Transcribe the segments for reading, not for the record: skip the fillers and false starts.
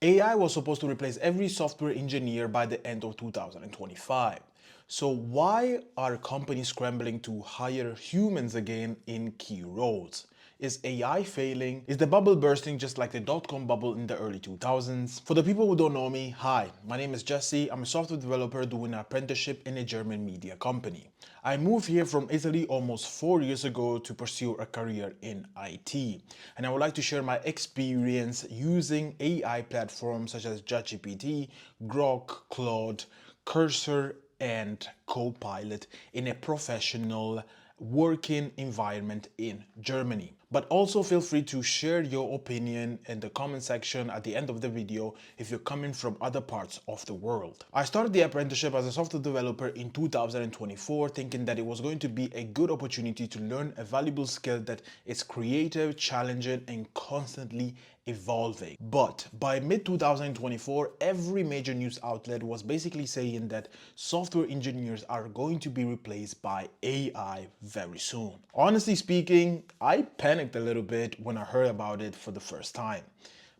AI was supposed to replace every software engineer by the end of 2025. So why are companies scrambling to hire humans again in key roles? Is AI failing? Is the bubble bursting just like the dot-com bubble in the early 2000s? For the people who don't know me, hi, my name is Jesse. I'm a software developer doing an apprenticeship in a German media company. I moved here from Italy almost 4 years ago to pursue a career in IT. And I would like to share my experience using AI platforms such as ChatGPT, Grok, Claude, Cursor, and Copilot in a professional working environment in Germany. But also feel free to share your opinion in the comment section at the end of the video if you're coming from other parts of the world. I started the apprenticeship as a software developer in 2024, thinking that it was going to be a good opportunity to learn a valuable skill that is creative, challenging, and constantly evolving. But by mid 2024, every major news outlet was basically saying that software engineers are going to be replaced by AI very soon. Honestly speaking, I panicked a little bit when I heard about it for the first time.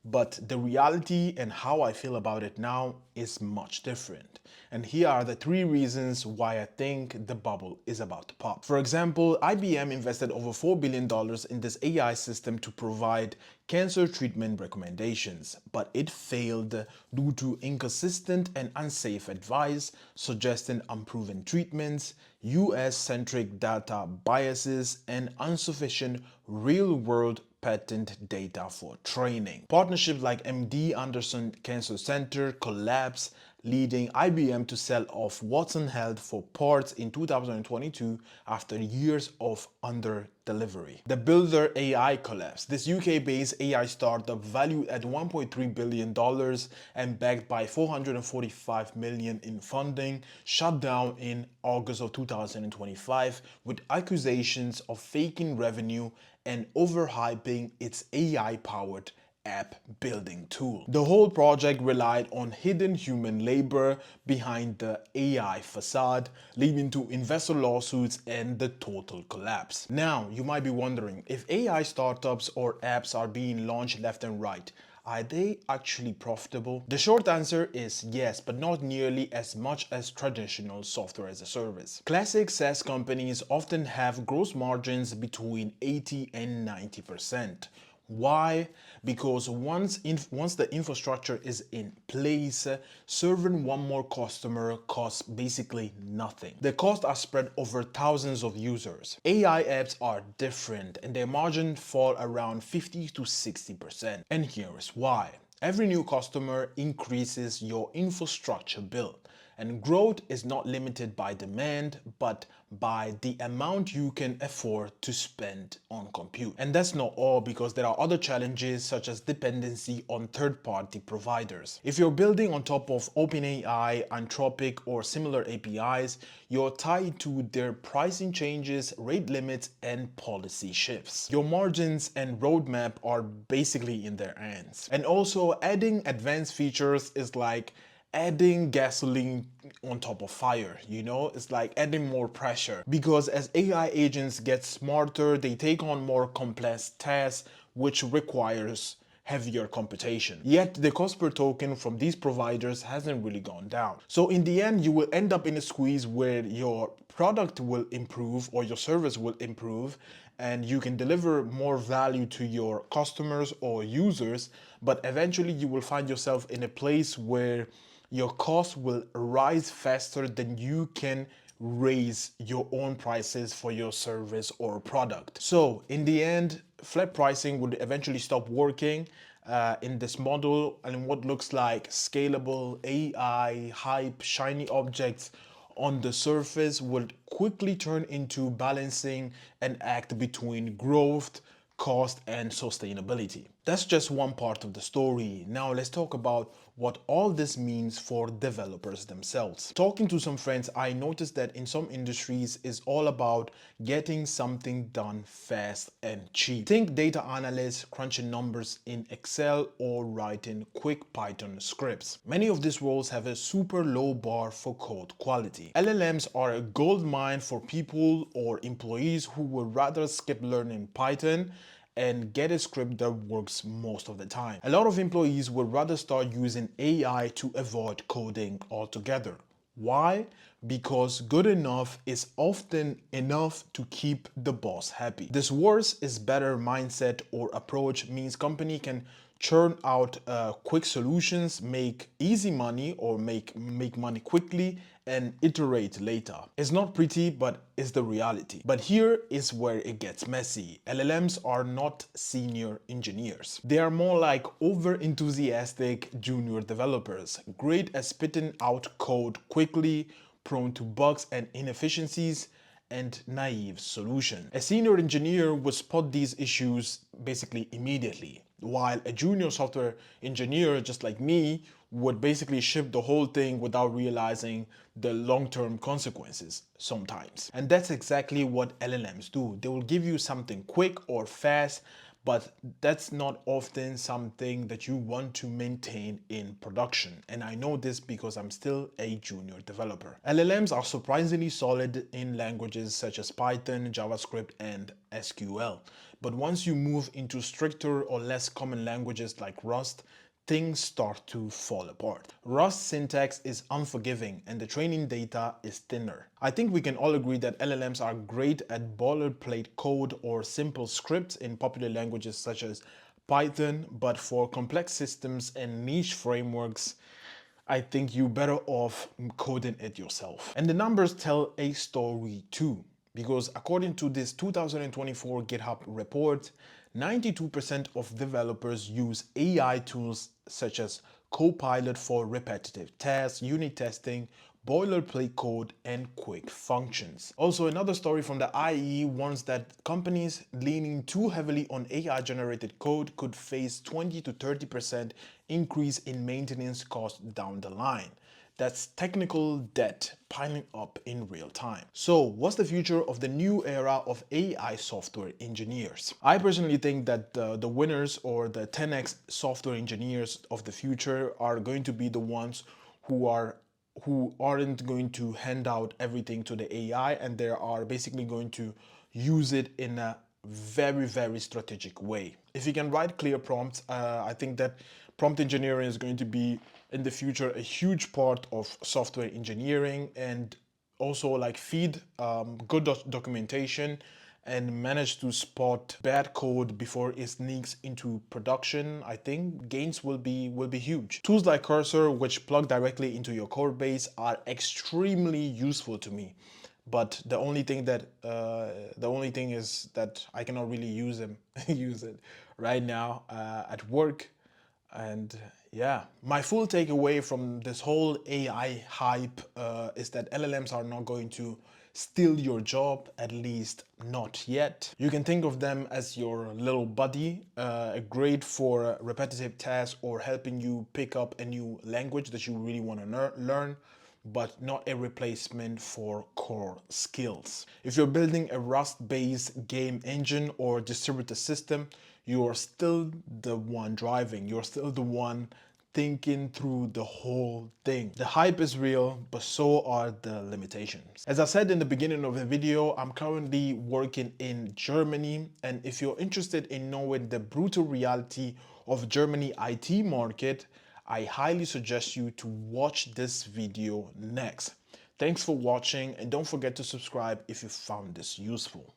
But the reality and how I feel about it now is much different. And here are the 3 reasons why I think the bubble is about to pop. For example, IBM invested over $4 billion in this AI system to provide cancer treatment recommendations, but it failed due to inconsistent and unsafe advice, suggesting unproven treatments, US-centric data biases, and insufficient real-world patent data for training. Partnerships like MD Anderson Cancer Center collapsed, leading IBM to sell off Watson Health for parts in 2022 after years of under delivery. The Builder AI collapsed. This UK-based AI startup valued at $1.3 billion and backed by $445 million in funding shut down in August of 2025 with accusations of faking revenue and overhyping its AI-powered app building tool. The whole project relied on hidden human labor behind the AI facade, leading to investor lawsuits and the total collapse. Now, you might be wondering, if AI startups or apps are being launched left and right, are they actually profitable? The short answer is yes, but not nearly as much as traditional software as a service. Classic SaaS companies often have gross margins between 80 and 90%. Why? Because once the infrastructure is in place, serving one more customer costs basically nothing. The costs are spread over thousands of users. AI apps are different and their margins fall around 50 to 60%. And here is why. Every new customer increases your infrastructure bill. And growth is not limited by demand, but by the amount you can afford to spend on compute. And that's not all, because there are other challenges such as dependency on third-party providers. If you're building on top of OpenAI, Anthropic, or similar APIs, you're tied to their pricing changes, rate limits, and policy shifts. Your margins and roadmap are basically in their hands. And also, adding advanced features is like adding gasoline on top of fire, it's like adding more pressure, because as AI agents get smarter, they take on more complex tasks, which requires heavier computation. Yet the cost per token from these providers hasn't really gone down. So in the end, you will end up in a squeeze where your product will improve or your service will improve and you can deliver more value to your customers or users, but eventually you will find yourself in a place where your costs will rise faster than you can raise your own prices for your service or product. So in the end, flat pricing would eventually stop working in this model, and what looks like scalable AI hype, shiny objects on the surface will quickly turn into balancing an act between growth, cost, and sustainability. That's just one part of the story. Now let's talk about what all this means for developers themselves. Talking to some friends, I noticed that in some industries it's all about getting something done fast and cheap. Think data analysts crunching numbers in Excel or writing quick Python scripts. Many of these roles have a super low bar for code quality. LLMs are a gold mine for people or employees who would rather skip learning Python and get a script that works most of the time. A lot of employees would rather start using AI to avoid coding altogether. Why? Because good enough is often enough to keep the boss happy. This worse is better mindset or approach means company can churn out quick solutions, make easy money or make money quickly and iterate later. It's not pretty, but it's the reality. But here is where it gets messy. LLMs are not senior engineers. They are more like over-enthusiastic junior developers, great at spitting out code quickly, prone to bugs and inefficiencies, and naive solution. A senior engineer would spot these issues basically immediately, while a junior software engineer, just like me, would basically ship the whole thing without realizing the long-term consequences sometimes. And that's exactly what LLMs do. They will give you something quick or fast, but that's not often something that you want to maintain in production. And I know this because I'm still a junior developer. LLMs are surprisingly solid in languages such as Python, JavaScript, and SQL. But once you move into stricter or less common languages like Rust, things start to fall apart. Rust syntax is unforgiving and the training data is thinner. I think we can all agree that LLMs are great at boilerplate code or simple scripts in popular languages such as Python, but for complex systems and niche frameworks, I think you're better off coding it yourself. And the numbers tell a story too, because according to this 2024 GitHub report, 92% of developers use AI tools such as Copilot for repetitive tasks, unit testing, boilerplate code, and quick functions. Also, another story from the IE warns that companies leaning too heavily on AI-generated code could face 20 to 30% increase in maintenance costs down the line. That's technical debt piling up in real time. So what's the future of the new era of AI software engineers? I personally think that the winners or the 10x software engineers of the future are going to be the ones who aren't going to hand out everything to the AI, and they are basically going to use it in a very strategic way. If you can write clear prompts, I think that prompt engineering is going to be in the future a huge part of software engineering, and also like feed good documentation and manage to spot bad code before it sneaks into production. I think gains will be huge. Tools like Cursor, which plug directly into your code base, are extremely useful to me. But the only thing is that I cannot really use it right now at work. And yeah, my full takeaway from this whole AI hype is that LLMs are not going to steal your job, at least not yet. You can think of them as your little buddy, great for repetitive tasks or helping you pick up a new language that you really want to learn, but not a replacement for core skills. If you're building a Rust-based game engine or distributed system, you're still the one driving. You're still the one thinking through the whole thing. The hype is real, but so are the limitations. As I said in the beginning of the video, I'm currently working in Germany, and if you're interested in knowing the brutal reality of Germany IT market, I highly suggest you to watch this video next. Thanks for watching, and don't forget to subscribe if you found this useful.